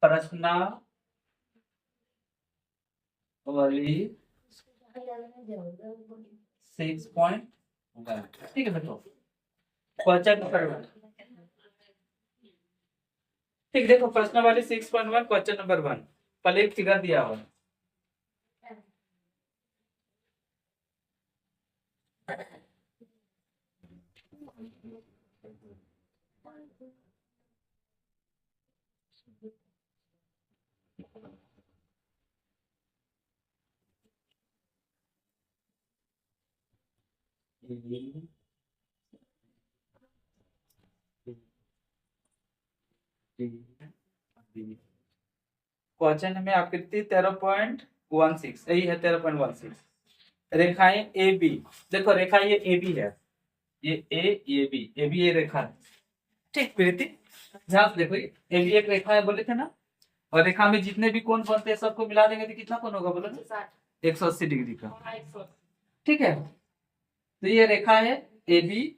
प्रश्नावली 6.1। ठीक है देखो क्वेश्चन नंबर 1। ठीक देखो प्रश्नावली 6.1 क्वेश्चन नंबर 1। पहले एक फिगर दिया हुआ क्वेश्चन में आकृति 13.16 यही है 13.16। रेखाएं ए बी देखो रेखा ये ए बी है, ये ए बी ये रेखा है। ठीक प्रीति ध्यान से देखो ए बी एक रेखा है बोले थे ना, और रेखा में जितने भी कोण बनते हैं सबको मिला देंगे तो कितना कोण होगा बोलो 180 डिग्री का। ठीक है तो ये रेखा है ए बी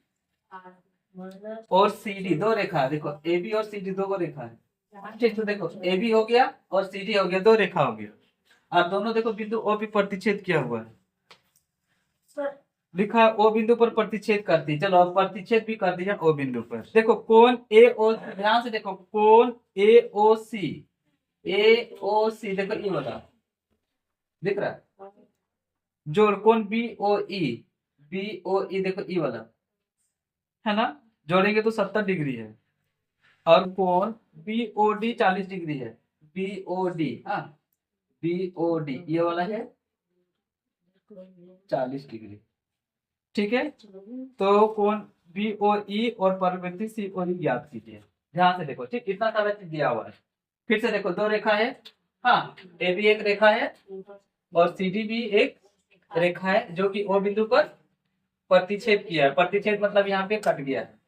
और सी डी, दो रेखा है। देखो ए बी और सी डी दो रेखा है। ठीक तो देखो ए बी हो गया और सी डी हो गया, दो रेखा हो गया। और दोनों देखो बिंदु ओ भी प्रतिच्छेद किया हुआ है, लिखा ओ बिंदु पर प्रतिच्छेद करती। चलो अब प्रतिच्छेद भी कर दिया ओ बिंदु पर। देखो कोण ए ओ, ध्यान से देखो कोण ए ओ सी देखो ये वाला दिख रहा है, जोड़ कोण बी ओ ई देखो ई वाला है ना, जोड़ेंगे तो 70 डिग्री है। और कोण बी ओ डी 40 डिग्री है, बी ओ डी हाँ बी ओ डी ये वाला है 40 डिग्री। ठीक है तो कोण बी ओ ई और परिवर्ती सी ओ डी ज्ञात कीजिए। ध्यान से देखो ठीक इतना सारा चीज दिया हुआ है। फिर से देखो दो रेखा है, हाँ ए भी एक रेखा है और सी डी भी एक रेखा है जो कि ओ बिंदु पर प्रतिच्छेद किया है। प्रतिच्छेद मतलब यहाँ पे कट गया है।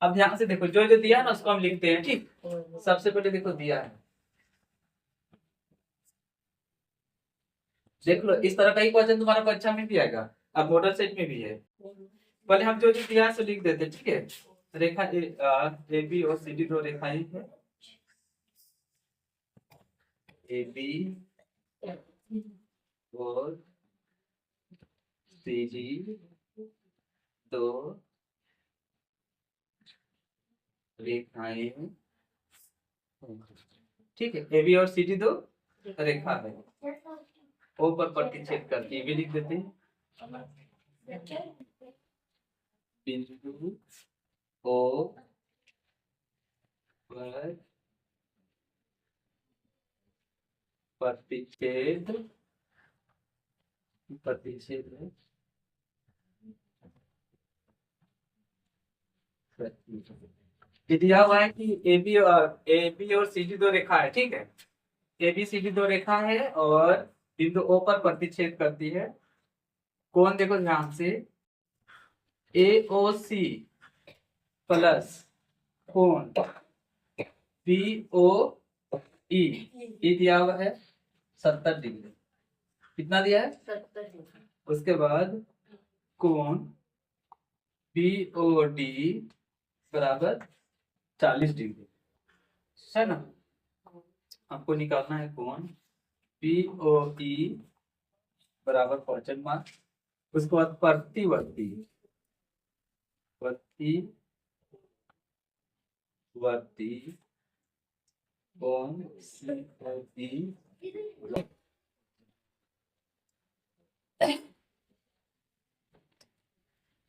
अब ध्यान से देखो जो जो दिया है ना उसको हम लिखते हैं। ठीक सबसे पहले देखो दिया है, देख लो इस तरह का ही क्वेश्चन तुम्हारा परीक्षा में भी आएगा, अब मॉडल सेट में भी है। पहले हम जो जो दिया है सो लिख देते हैं। ठीक है रेखा ए बी और सी डी दो रेखाएं हैं, ए बी और सी डी दो रेखाएं। ठीक है ए बी और सी डी दो रेखा है, ओ पर प्रतिच्छेद करती है भी लिख देते हैं। बिंदु ओ पर प्रतिच्छेद दिया हुआ है कि ए बी और सी डी दो रेखा है। ठीक है ए बी सी डी दो रेखा है और बिंदु ओ पर प्रतिच्छेद करती है। कौन देखो ध्यान से ए ओ सी प्लस कोण बी ओ ई दिया हुआ है 70 डिग्री। कितना दिया है 70। उसके बाद कोण बी ओ डी बराबर 40 डिग्री है ना। आपको निकालना है कोण बी ओ ई बराबर क्वेश्चन मार्क, उसके बाद प्रतिवर्ती कोण सी ओ ई।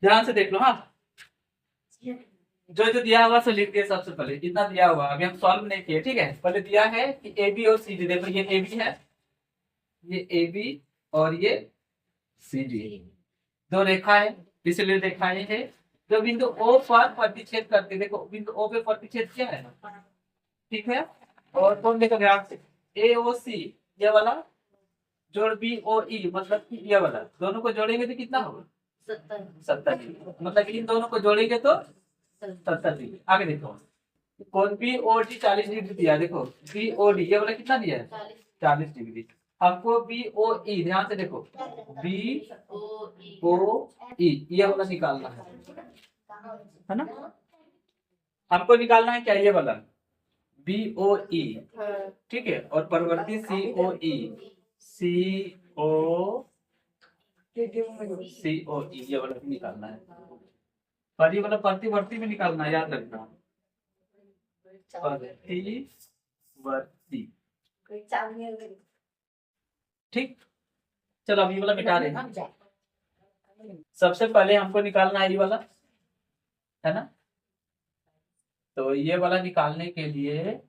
ध्यान से देख लो हाँ जो जो दिया हुआ सो लिख दिया। सबसे पहले इतना दिया हुआ अभी हम सॉल्व नहीं किए। ठीक है पहले दिया है कि ए बी और सी डी, देखो ये ए बी है, ये ए बी और ये सी डी दो रेखा है, इसलिए रेखाएं है जो बिंदु ओ पर प्रतिच्छेद करती। देखो बिंदु ओ पे प्रतिच्छेद किया है ना। ठीक है और कौन देखो ध्यान से ए ओ सी ये वाला जोड़ बी ओ ई मतलब ये वाला, दोनों को जोड़ेंगे तो कितना होगा 70 मतलब इन दोनों को जोड़ेंगे तो 70 डिग्री। आगे देखो कौन बी ओ डी 40 डिग्री दिया, देखो बी ओ डी ये वाला कितना दिया है 40 डिग्री। हमको बी ओ ई ध्यान से देखो बी ओ ई ये वाला निकालना है ना। हमको निकालना है क्या ये वाला BOE, ठीक है, और परवर्ती COE, COE, ये वाला भी निकालना है, और ये वाला प्रतिवर्ती में निकालना है, याद रखना, प्रतिवर्ती, ठीक। चलो अब ये वाला मिटा रहे हैं। सबसे पहले हमको निकालना है ये वाला, है ना। तो ये वाला निकालने के लिए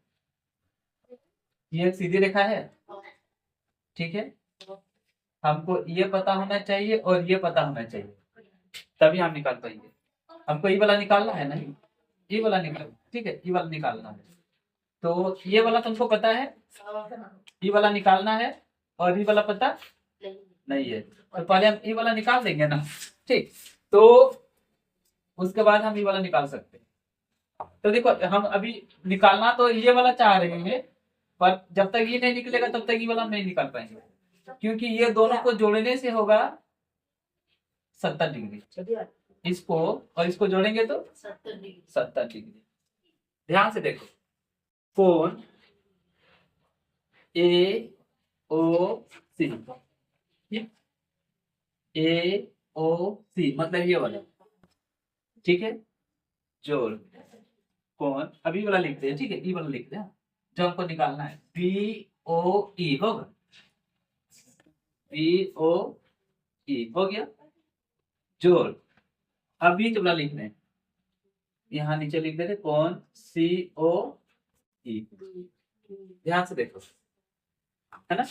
ये एक सीधी रेखा है, ठीक है। हमको ये पता होना चाहिए और ये पता होना चाहिए, तभी हम निकाल पाएंगे। हमको ये वाला निकालना है, नहीं ये वाला निकाल, ठीक है, ये वाला निकालना है। तो ये वाला तुमको पता है, ये वाला निकालना है, और ये वाला पता नहीं है, तो पहले हम ये वाला निकाल देंगे ना, ठीक। तो उसके बाद हम ये वाला निकाल सकते हैं। तो देखो हम अभी निकालना तो ये वाला चाह रहे हैं, पर जब तक ये नहीं निकलेगा तब तक ये वाला नहीं निकाल पाएंगे, क्योंकि ये दोनों को जोड़ने से होगा 70 डिग्री, इसको और इसको जोड़ेंगे तो 70 डिग्री। ध्यान से देखो, कोण AOC, AOC मतलब ये वाला, ठीक है, जोड़ कोण, अभी वाला लिखते हैं, ठीक है, ये वाला लिखते हैं जो हमको निकालना है, BOE होगा, BOE हो गया, जोड़। अब बीच वाला लिख रहे हैं, यहाँ नीचे लिख देते कोण COE, ध्यान से देखो, है ना।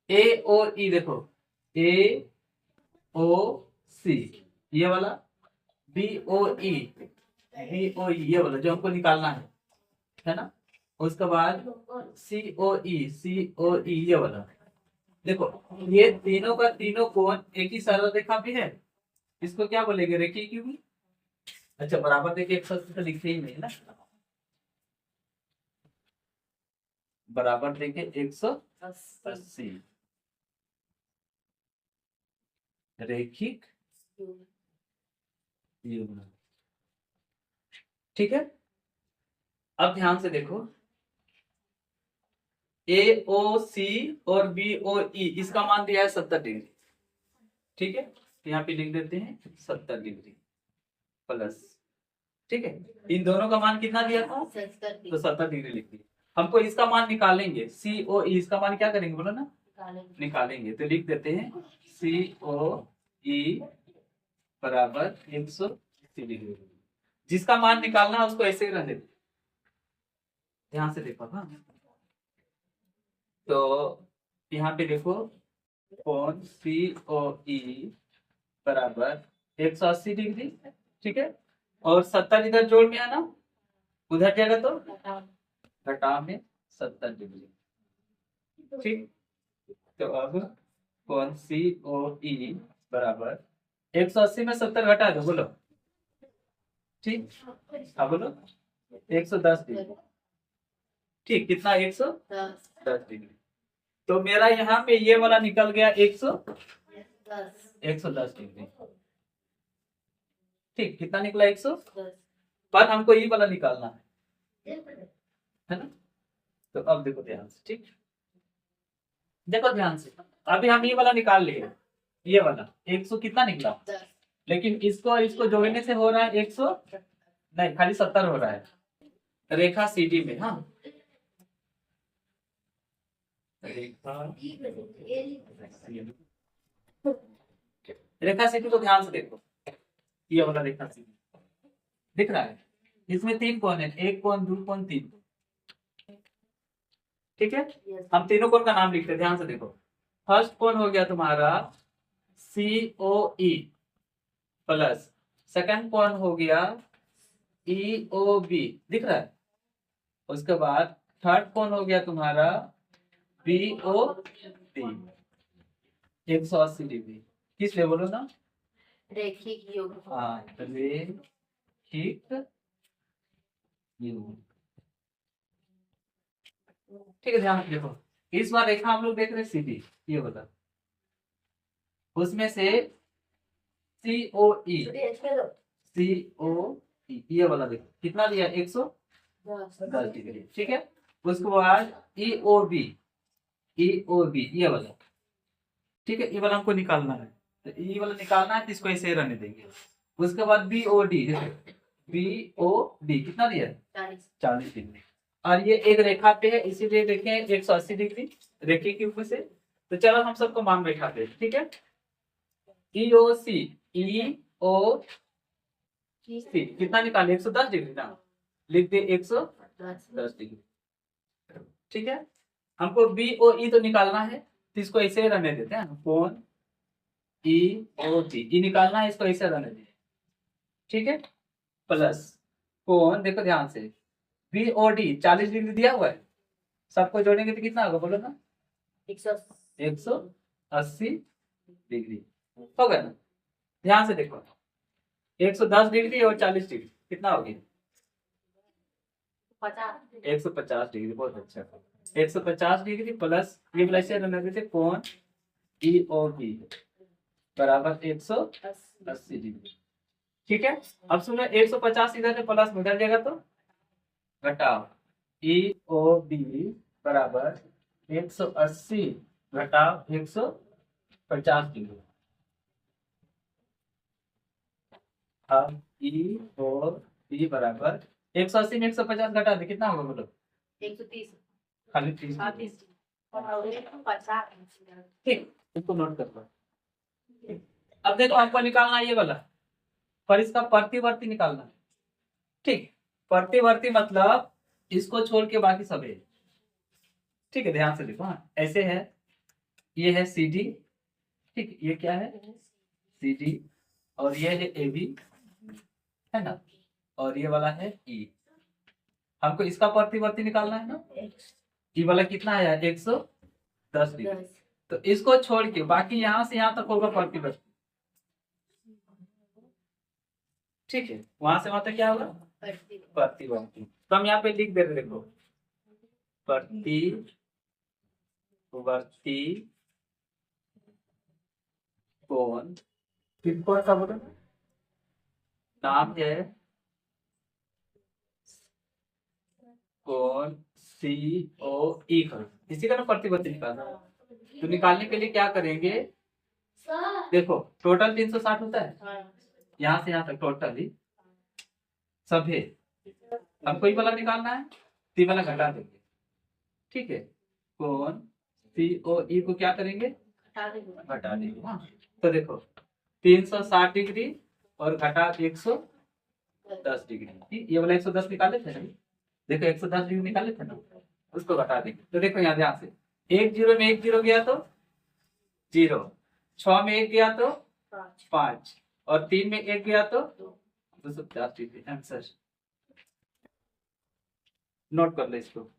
AOE देखो, AOC ये वाला, BOE ये वाला जो हमको निकालना है ना। उसके बाद COE ये वाला। देखो ये तीनों का तीनों कोण एक ही सरल रेखा पे है, इसको क्या बोलेंगे, रेखीय क्यों। अच्छा बराबर देखिए 180 तो लिखते ही नहीं ना, बराबर देखे 180 रेखिक युग्म, ठीक है। अब ध्यान से देखो, AOC और BOE इसका मान दिया है 70 डिग्री, ठीक है, यहाँ पे लिख देते हैं 70 डिग्री प्लस, ठीक है। इन दोनों का मान कितना दिया था, तो 70 डिग्री लिख दिया। हमको इसका मान निकालेंगे, COE इसका मान क्या करेंगे बोलो ना, निकालेंगे। तो लिख देते हैं COE बराबर 180 डिग्री। जिसका मान निकालना है उसको ऐसे ही रहने दो, ध्यान से देखो। हाँ तो यहाँ पे देखो, कोण COE बराबर 180 डिग्री, ठीक है, और 70 इधर जोड़ में है ना, उधर जाएगा तो घटाव में 70 डिग्री, ठीक। तो अब कोण COE बराबर 180 में 70 घटा दो, बोलो, ठीक। अब बोलो 110 डिग्री, ठीक, कितना 110 डिग्री। तो मेरा यहाँ पे ये वाला निकल गया 110 डिग्री, ठीक, कितना निकला 110, पर हमको ये वाला निकालना है ना। तो अब देखो ध्यान से, ठीक, देखो ध्यान से, अभी हम ये वाला निकाल लिए, ये वाला 100 कितना निकला, लेकिन इसको और इसको जोड़ने से हो रहा है 100 नहीं, खाली 70 हो रहा है रेखा CD में। हाँ रेखा CD को ध्यान से देखो, ये वाला रेखा CD दिख रहा है, इसमें 3 कोण है, 1 कोण 2 कोण 3, ठीक है। हम तीनों कोण का नाम लिखते हैं, ध्यान से देखो। फर्स्ट कोण हो गया तुम्हारा COE प्लस, सेकंड कोण हो गया EOB, दिख रहा है। उसके बाद थर्ड कोण हो गया तुम्हारा BOB 180 डिग्री, किस लिए बोलो ना, रैखिक युग्म। हाँ रैखिक युग्म, ठीक है। ध्यान देखो, इस बार रेखा हम लोग देख रहे सीधी, ये बता, उसमें से COE ये वाला देखो कितना दिया 110 10 डिग्री, ठीक है। उसके बाद EOB, ये वाला, ठीक है, ये वाला हमको निकालना है, तो ये वाला निकालना है तो इसको ऐसे ही रहने देंगे। उसके बाद BOD, देखो BOD कितना दिया 40 डिग्री, और ये एक रेखा पे है इसीलिए देखें 180 डिग्री रेखे के ऊपर से। तो चलो हम सबको मान बैठाते हैं, ठीक है। EOC कितना निकाले 110 डिग्री ना, लिख दे 110 डिग्री, ठीक है। हमको BOE तो निकालना है तो इसको ऐसे ही रहने देते हैं, कोण EOG निकालना है, इसको ऐसे रहने देते, ठीक है। प्लस कोण, देखो ध्यान से, BOD 40 डिग्री दिया हुआ है, सबको जोड़ेंगे तो कितना होगा बोलो ना, 180 डिग्री होगा ना। ध्यान से देखो 110 डिग्री और 40 डिग्री कितना हो गया 150 डिग्री, बहुत अच्छा। 150 डिग्री प्लस ये प्लस रहने देते कोण EOB बराबर 180 डिग्री, ठीक है। अब सुनो 150 इधर से प्लस में उधर जाएगा तो घटाओ EOB बराबर 180 घटाओ 150 डिग्री। अब EOB बराबर 180 में 150 घटा दे कितना होगा बोलो 130 खाली 30, ठीक, इसको नोट कर लो। अब देखो हमको निकालना है ये वाला, पर इसका प्रतिवर्ती निकालना है, ठीक। प्रतिवर्ती मतलब इसको छोड़ के बाकी सब है, ठीक है। ध्यान से देखो, हाँ ऐसे है, ये है CD, ठीक, ये क्या है CD, और ये है AB है ना, और ये वाला है E। हमको इसका प्रतिवर्ती निकालना है ना, ई वाला कितना है 110 डिग्री, तो इसको छोड़ के बाकी यहाँ से यहाँ तक होगा प्रतिवर्ती, ठीक है। वहां से वहां तक क्या होगा प्रतिवर्ती, तो हम यहाँ पे लिख देते, देखो प्रतिवर्ती कोण, किस कोण का बोलो नाम है कोण COE का, इसी का ना प्रतिवर्ती निकालना। तो निकालने के लिए क्या करेंगे, देखो टोटल 360 होता है, यहाँ से यहाँ तक टोटल ही सब है, हमको ये वाला निकालना है, ती वाला घटा देंगे, ठीक है। कोण COE को क्या करेंगे घटा देंगे, हाँ। तो देखो 360 डिग्री और घटा 110 डिग्री, ये वाला 110 निकाले थे ना, देखो 110 डिग्री निकाले थे ना, उसको घटा देंगे। तो देखो यहाँ ध्यान से, 1 0 में 1 0 गया तो 0, 6 में 1 गया तो 5, और 3 में 1 गया तो 250 डिग्री। आंसर नोट कर लो इसको।